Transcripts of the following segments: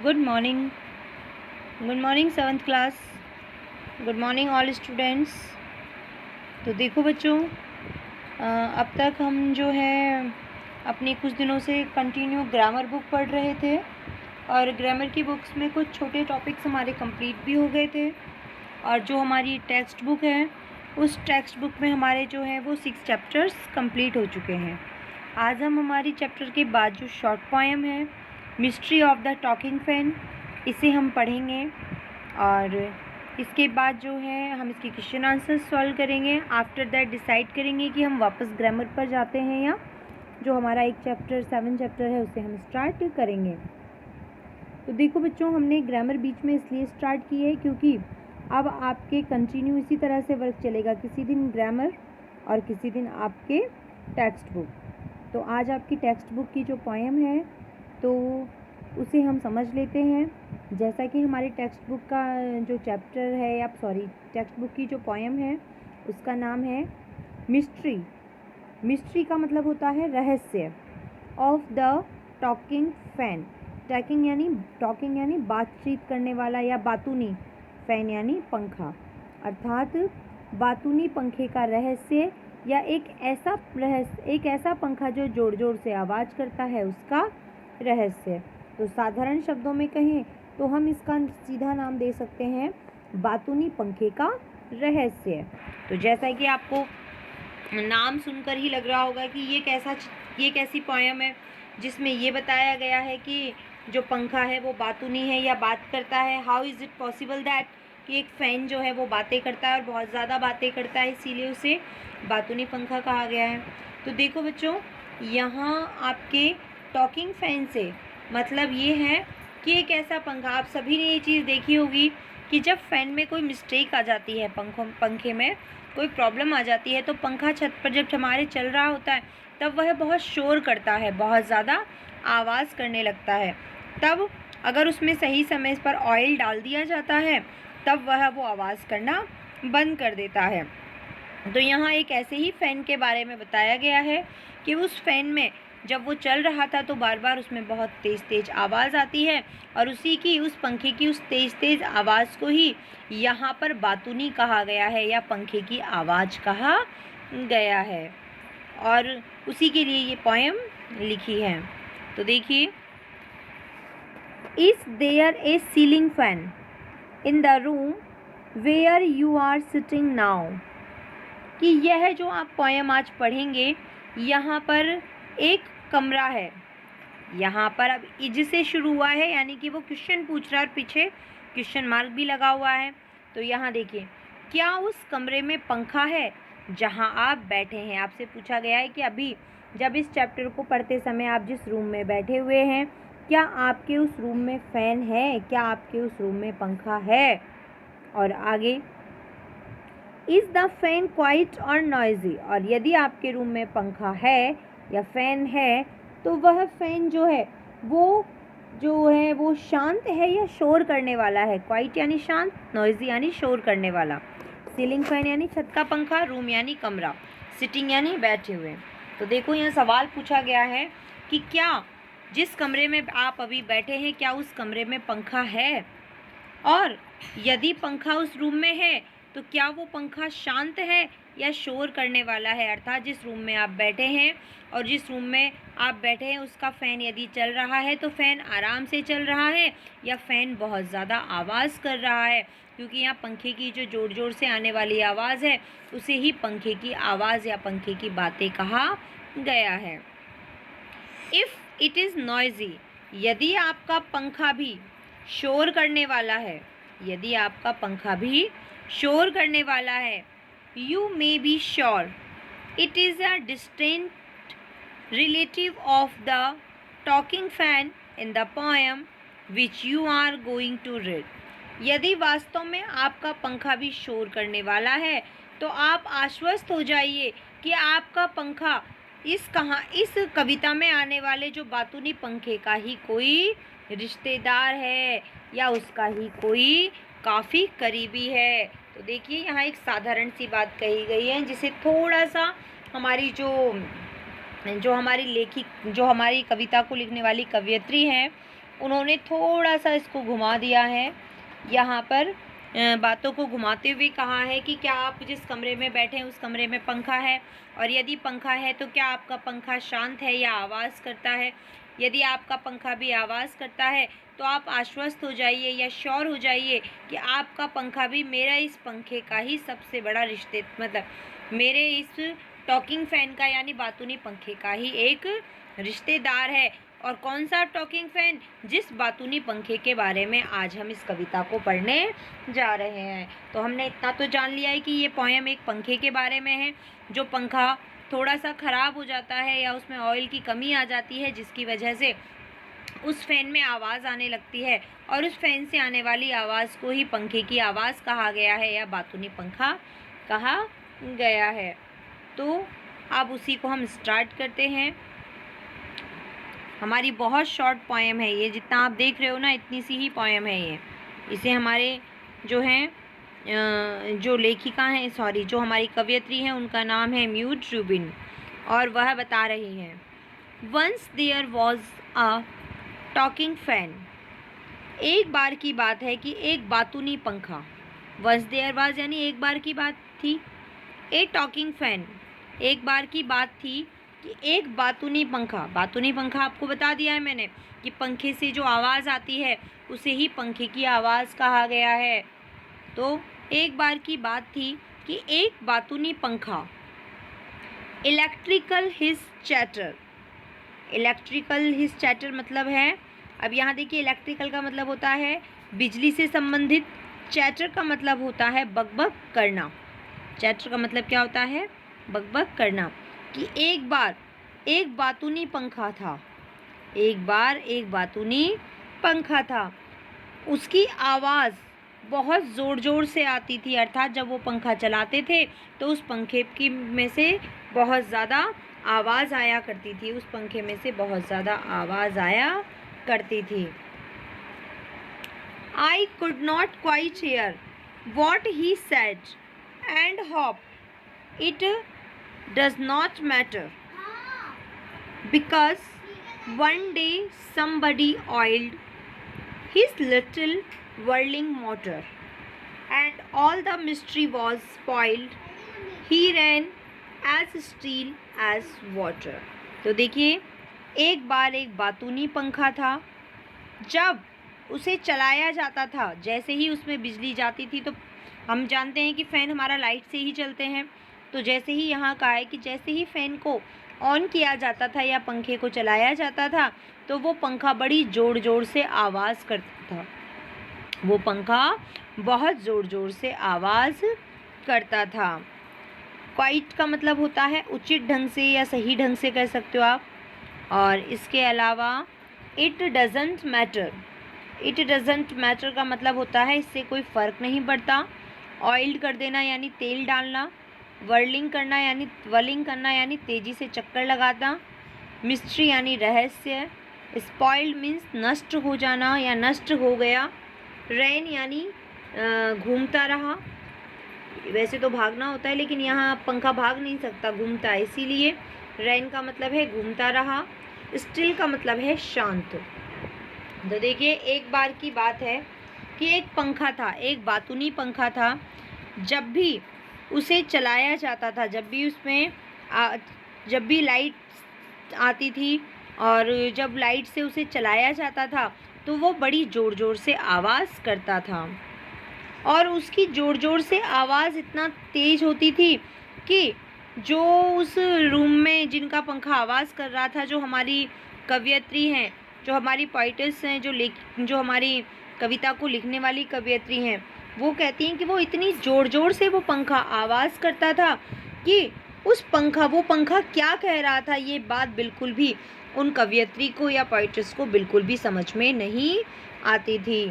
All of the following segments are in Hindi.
Good morning. Good morning seventh class. Good morning all students. तो देखो बच्चों, अब तक हम जो है अपने कुछ दिनों से कंटिन्यू ग्रामर बुक पढ़ रहे थे और ग्रामर की बुक्स में कुछ छोटे टॉपिक्स हमारे कंप्लीट भी हो गए थे। और जो हमारी टेक्स्ट बुक है उस टेक्स्ट बुक में हमारे जो है वो 6 चैप्टर्स कंप्लीट हो चुके हैं। आज हम हमारी चैप्टर के बाद जो शॉर्ट पोएम है mystery of the talking fan, इसे हम पढ़ेंगे और इसके बाद जो है हम इसके क्वेश्चन आंसर सॉल्व करेंगे। आफ्टर दैट डिसाइड करेंगे कि हम वापस ग्रामर पर जाते हैं या जो हमारा एक चैप्टर 7 चैप्टर है उसे हम स्टार्ट करेंगे। तो देखो बच्चों, हमने ग्रामर बीच में इसलिए स्टार्ट की है क्योंकि अब आपके कंटिन्यू इसी तरह से वर्क चलेगा, किसी दिन ग्रामर और किसी दिन आपके टेक्स्ट बुक। तो आज आपकी टेक्स्ट बुक की जो पोएम है तो उसे हम समझ लेते हैं। जैसा कि हमारी टेक्स्ट बुक का जो चैप्टर है या टेक्स्ट बुक की जो पोएम है उसका नाम है मिस्ट्री। मिस्ट्री का मतलब होता है रहस्य। Of the talking fan, talking यानी बातचीत करने वाला या बातूनी, फैन यानी पंखा, अर्थात बातूनी पंखे का रहस्य या एक ऐसा पंखा जो जोर जोर से आवाज़ करता है उसका रहस्य। तो साधारण शब्दों में कहें तो हम इसका सीधा नाम दे सकते हैं बातूनी पंखे का रहस्य। तो जैसा कि आपको नाम सुनकर ही लग रहा होगा कि ये कैसी पोएम है जिसमें ये बताया गया है कि जो पंखा है वो बातूनी है या बात करता है। How is it possible that कि एक फ़ैन जो है वो बातें करता है और बहुत ज़्यादा बातें करता है, इसीलिए उसे बातूनी पंखा कहा गया है। तो देखो बच्चों, यहाँ आपके टॉकिंग फ़ैन से मतलब ये है कि एक ऐसा पंखा, आप सभी ने ये चीज़ देखी होगी कि जब फ़ैन में कोई मिस्टेक आ जाती है, पंखे में कोई प्रॉब्लम आ जाती है तो पंखा छत पर जब हमारे चल रहा होता है तब वह बहुत शोर करता है, बहुत ज़्यादा आवाज़ करने लगता है। तब अगर उसमें सही समय पर ऑयल डाल दिया जाता है तब वह वो आवाज़ करना बंद कर देता है। तो यहाँ एक ऐसे ही फ़ैन के बारे में बताया गया है कि उस फ़ैन में जब वो चल रहा था तो बार बार उसमें बहुत तेज़ आवाज़ आती है और उस पंखे की उस तेज़ आवाज़ को ही यहाँ पर बातूनी कहा गया है या पंखे की आवाज़ कहा गया है और उसी के लिए ये पोएम लिखी है। तो देखिए, is there a ceiling fan in the room where you are sitting now, कि यह जो आप पोएम आज पढ़ेंगे यहाँ पर एक कमरा है। यहाँ पर अब इज से शुरू हुआ है यानी कि वो क्वेश्चन पूछ रहा है और पीछे क्वेश्चन मार्क भी लगा हुआ है। तो यहाँ देखिए, क्या उस कमरे में पंखा है जहाँ आप बैठे हैं। आपसे पूछा गया है कि अभी जब इस चैप्टर को पढ़ते समय आप जिस रूम में बैठे हुए हैं क्या आपके उस रूम में फ़ैन है, क्या आपके उस रूम में पंखा है। और आगे, इज़ द फैन क्वाइट और नॉइजी, और यदि आपके रूम में पंखा है या फ़ैन है तो वह फ़ैन जो है वो शांत है या शोर करने वाला है। क्वाइट यानी शांत, नॉइजी यानी शोर करने वाला। सीलिंग फैन यानी छत का पंखा, रूम यानी कमरा, सिटिंग यानी बैठे हुए। तो देखो, यहाँ सवाल पूछा गया है कि क्या जिस कमरे में आप अभी बैठे हैं क्या उस कमरे में पंखा है, और यदि पंखा उस रूम में है तो क्या वो पंखा शांत है या शोर करने वाला है। अर्थात जिस रूम में आप बैठे हैं और जिस रूम में आप बैठे हैं उसका फ़ैन यदि चल रहा है तो फ़ैन आराम से चल रहा है या फ़ैन बहुत ज़्यादा आवाज़ कर रहा है, क्योंकि यहाँ पंखे की जो ज़ोर ज़ोर से आने वाली आवाज़ है उसे ही पंखे की आवाज़ या पंखे की बातें कहा गया है। इफ़ इट इज़ नॉइजी, यदि आपका पंखा भी शोर करने वाला है, यदि आपका पंखा भी शोर करने वाला है, you may be sure it is a distant relative of the talking fan in the poem which you are going to read. यदि वास्तव में आपका पंखा भी शोर करने वाला है तो आप आश्वस्त हो जाइए कि आपका पंखा इस कविता में आने वाले जो बातूनी पंखे का ही कोई रिश्तेदार है या उसका ही कोई काफ़ी करीबी है। तो देखिए, यहाँ एक साधारण सी बात कही गई है जिसे थोड़ा सा हमारी जो हमारी कविता को लिखने वाली कवयित्री हैं उन्होंने थोड़ा सा इसको घुमा दिया है, यहाँ पर बातों को घुमाते हुए कहा है कि क्या आप जिस कमरे में बैठे हैं उस कमरे में पंखा है, और यदि पंखा है तो क्या आपका पंखा शांत है या आवाज़ करता है। यदि आपका पंखा भी आवाज़ करता है तो आप आश्वस्त हो जाइए या श्योर हो जाइए कि आपका पंखा भी मेरा इस पंखे का ही सबसे बड़ा रिश्ते, मतलब मेरे इस टॉकिंग फ़ैन का यानी बातूनी पंखे का ही एक रिश्तेदार है। और कौन सा टॉकिंग फ़ैन? जिस बातूनी पंखे के बारे में आज हम इस कविता को पढ़ने जा रहे हैं। तो हमने इतना तो जान लिया है कि ये पोएम एक पंखे के बारे में है, जो पंखा थोड़ा सा ख़राब हो जाता है या उसमें ऑयल की कमी आ जाती है, जिसकी वजह से उस फ़ैन में आवाज़ आने लगती है, और उस फ़ैन से आने वाली आवाज़ को ही पंखे की आवाज़ कहा गया है या बातूनी पंखा कहा गया है। तो अब उसी को हम स्टार्ट करते हैं। हमारी बहुत शॉर्ट पोएम है ये, जितना आप देख रहे हो ना इतनी सी ही पोएम है ये। इसे हमारे जो हैं जो लेखिका हैं, सॉरी जो हमारी कवयित्री हैं, उनका नाम है म्यूट रूबिन, और वह बता रही हैं। Once there was a talking fan. एक बार की बात है कि एक बातूनी पंखा, वंस देयर वॉज यानी एक बार की बात थी, ए टॉकिंग फैन एक बार की बात थी कि एक बातूनी पंखा, बातूनी पंखा आपको बता दिया है मैंने कि पंखे से जो आवाज़ आती है उसे ही पंखे की आवाज़ कहा गया है। तो एक बार की बात थी कि एक बातूनी पंखा, electrical his chatter, electrical his chatter मतलब है, अब यहाँ देखिए इलेक्ट्रिकल का मतलब होता है बिजली से संबंधित, चैटर का मतलब होता है बकबक करना। चैटर का मतलब क्या होता है? बकबक करना। कि एक बार एक बातूनी पंखा था, एक बार एक बातूनी पंखा था, उसकी आवाज़ बहुत ज़ोर ज़ोर से आती थी, अर्थात जब वो पंखा चलाते थे तो उस पंखे की में से बहुत ज़्यादा आवाज़ आया करती थी, उस पंखे में से बहुत ज़्यादा आवाज़ आया करती थी। I could not quite hear what he said and hope it does not matter, because one day somebody oiled his little whirling motor and all the mystery was spoiled. He ran as still as water. तो देखिए, एक बार एक बातूनी पंखा था, जब उसे चलाया जाता था, जैसे ही उसमें बिजली जाती थी, तो हम जानते हैं कि फ़ैन हमारा लाइट से ही चलते हैं, तो जैसे ही यहाँ कहा है कि जैसे ही फ़ैन को ऑन किया जाता था या पंखे को चलाया जाता था तो वो पंखा बड़ी ज़ोर ज़ोर से आवाज़ करता था, वो पंखा बहुत ज़ोर ज़ोर से आवाज़ करता था। क्वाइट का मतलब होता है उचित ढंग से या सही ढंग से कह सकते हो आप। और इसके अलावा it doesn't matter, it doesn't matter का मतलब होता है इससे कोई फ़र्क नहीं पड़ता। ऑयल्ड कर देना यानी तेल डालना, वर्लिंग करना यानी वर्लिंग करना यानी तेज़ी से चक्कर लगाना, मिस्ट्री यानी रहस्य, स्पॉइल्ड मीन्स नष्ट हो जाना या नष्ट हो गया, रैन यानी घूमता रहा, वैसे तो भागना होता है लेकिन यहाँ पंखा भाग नहीं सकता, घूमता है, इसीलिए रैन का मतलब है घूमता रहा, स्टिल का मतलब है शांत। तो देखिए, एक बार की बात है कि एक पंखा था, एक बातूनी पंखा था, जब भी उसे चलाया जाता था, जब भी उसमें जब भी लाइट आती थी और जब लाइट से उसे चलाया जाता था तो वो बड़ी ज़ोर ज़ोर से आवाज़ करता था, और उसकी ज़ोर ज़ोर से आवाज़ इतना तेज़ होती थी कि जो उस रूम में जिनका पंखा आवाज़ कर रहा था, जो हमारी कवयित्री हैं, जो हमारी पोइटेस हैं, जो हमारी कविता को लिखने वाली कवयित्री हैं, वो कहती हैं कि वो इतनी ज़ोर ज़ोर से वो पंखा आवाज़ करता था कि वो पंखा क्या कह रहा था, ये बात बिल्कुल भी उन कवयित्री को या पोइटेस को बिल्कुल भी समझ में नहीं आती थी,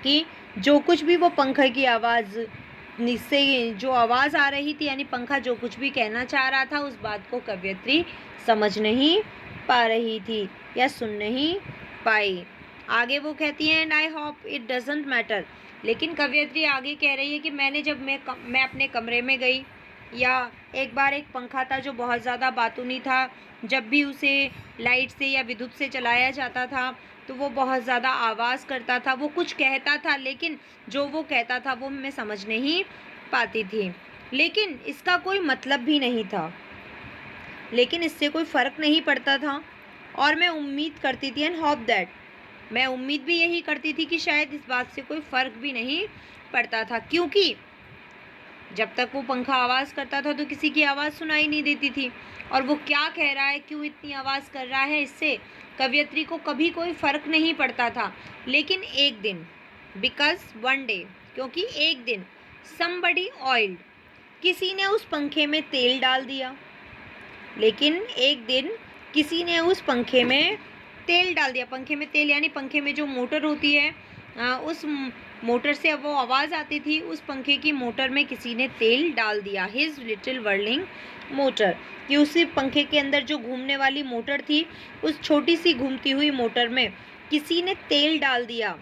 कि जो कुछ भी वो पंखे की आवाज़ से जो आवाज़ आ रही थी, यानी पंखा जो कुछ भी कहना चाह रहा था, उस बात को कवयित्री समझ नहीं पा रही थी या सुन नहीं पाई। आगे वो कहती हैं and I hope it doesn't matter, लेकिन कवयित्री आगे कह रही है कि मैं अपने कमरे में गई, या एक बार एक पंखा था जो बहुत ज़्यादा बातूनी था, जब भी उसे लाइट से या विद्युत से चलाया जाता था तो वो बहुत ज़्यादा आवाज़ करता था, वो कुछ कहता था लेकिन जो वो कहता था वो मैं समझ नहीं पाती थी, लेकिन इसका कोई मतलब भी नहीं था, लेकिन इससे कोई फ़र्क नहीं पड़ता था। और मैं उम्मीद करती थी एंड होप दैट, मैं उम्मीद भी यही करती थी कि शायद इस बात से कोई फ़र्क भी नहीं पड़ता था, क्योंकि जब तक वो पंखा आवाज़ करता था तो किसी की आवाज़ सुनाई नहीं देती थी, और वो क्या कह रहा है, क्यों इतनी आवाज़ कर रहा है, इससे कवयित्री को कभी कोई फ़र्क नहीं पड़ता था। लेकिन एक दिन, बिकॉज वन डे, क्योंकि एक दिन, समबडी ऑयल्ड, किसी ने उस पंखे में तेल डाल दिया। लेकिन एक दिन किसी ने उस पंखे में तेल डाल दिया। पंखे में तेल यानी पंखे में जो मोटर होती है, उस मोटर से अब वो आवाज़ आती थी, उस पंखे की मोटर में किसी ने तेल डाल दिया। हिज लिटिल वर्लिंग मोटर, कि उसी पंखे के अंदर जो घूमने वाली मोटर थी, उस छोटी सी घूमती हुई मोटर में किसी ने तेल डाल दिया।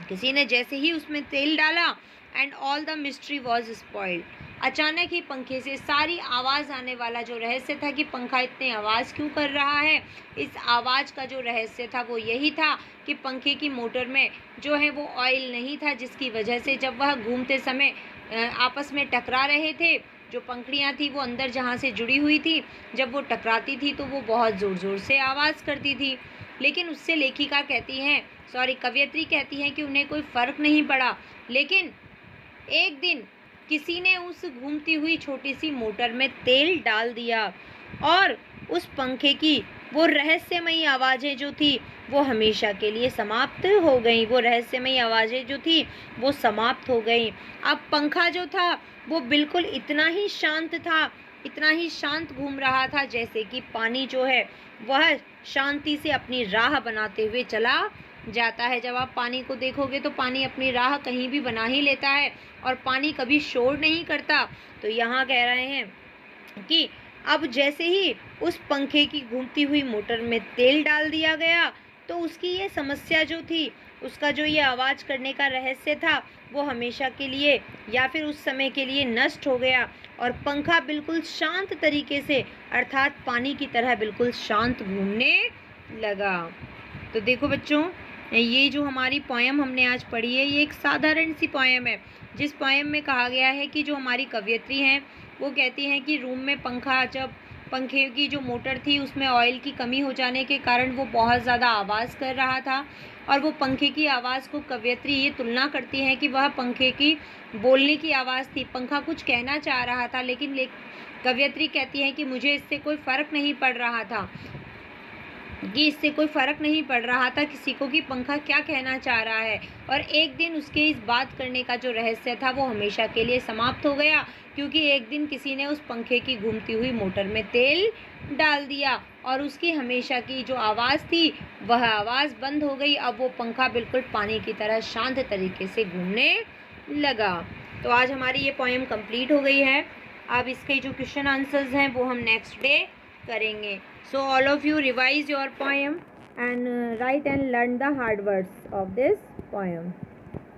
किसी ने जैसे ही उसमें तेल डाला, and all the mystery was spoiled, अचानक ही पंखे से सारी आवाज़ आने वाला जो रहस्य था कि पंखा इतनी आवाज़ क्यों कर रहा है, इस आवाज़ का जो रहस्य था वो यही था कि पंखे की मोटर में जो है वो ऑयल नहीं था, जिसकी वजह से जब वह घूमते समय आपस में टकरा रहे थे, जो पंखड़ियाँ थी वो अंदर जहाँ से जुड़ी हुई थी, जब वो टकराती थी तो वो बहुत ज़ोर ज़ोर से आवाज़ करती थी। लेकिन उससे लेखिका कहती हैं, सॉरी कवयित्री कहती हैं कि उन्हें कोई फ़र्क नहीं पड़ा। लेकिन एक दिन किसी ने उस घूमती हुई छोटी सी मोटर में तेल डाल दिया, और उस पंखे की वो रहस्यमयी आवाज़ें जो थी वो हमेशा के लिए समाप्त हो गई। वो रहस्यमयी आवाज़ें जो थी वो समाप्त हो गई। अब पंखा जो था वो बिल्कुल इतना ही शांत था, इतना ही शांत घूम रहा था जैसे कि पानी जो है वह शांति से अपनी राह बनाते हुए चला जाता है। जब आप पानी को देखोगे तो पानी अपनी राह कहीं भी बना ही लेता है, और पानी कभी शोर नहीं करता। तो यहाँ कह रहे हैं कि अब जैसे ही उस पंखे की घूमती हुई मोटर में तेल डाल दिया गया, तो उसकी ये समस्या जो थी, उसका जो ये आवाज़ करने का रहस्य था, वो हमेशा के लिए या फिर उस समय के लिए नष्ट हो गया, और पंखा बिल्कुल शांत तरीके से, अर्थात पानी की तरह बिल्कुल शांत घूमने लगा। तो देखो बच्चों, ये जो हमारी पोएम हमने आज पढ़ी है, ये एक साधारण सी पोएम है, जिस पोएम में कहा गया है कि जो हमारी कवयित्री हैं वो कहती हैं कि रूम में पंखे की जो मोटर थी उसमें ऑयल की कमी हो जाने के कारण वो बहुत ज़्यादा आवाज़ कर रहा था, और वो पंखे की आवाज़ को कवयित्री ये तुलना करती हैं कि वह पंखे की बोलने की आवाज़ थी। पंखा कुछ कहना चाह रहा था, लेकिन कवयित्री कहती है कि मुझे इससे कोई फ़र्क नहीं पड़ रहा था, किसी को कि पंखा क्या कहना चाह रहा है। और एक दिन उसके इस बात करने का जो रहस्य था वो हमेशा के लिए समाप्त हो गया, क्योंकि एक दिन किसी ने उस पंखे की घूमती हुई मोटर में तेल डाल दिया, और उसकी हमेशा की जो आवाज़ थी वह आवाज़ बंद हो गई। अब वो पंखा बिल्कुल पानी की तरह शांत तरीके से घूमने लगा। तो आज हमारी ये पोएम कंप्लीट हो गई है। अब इसके जो क्वेश्चन आंसर्स हैं वो हम नेक्स्ट डे करेंगे। So all of you revise your poem and write and learn the hard words of this poem.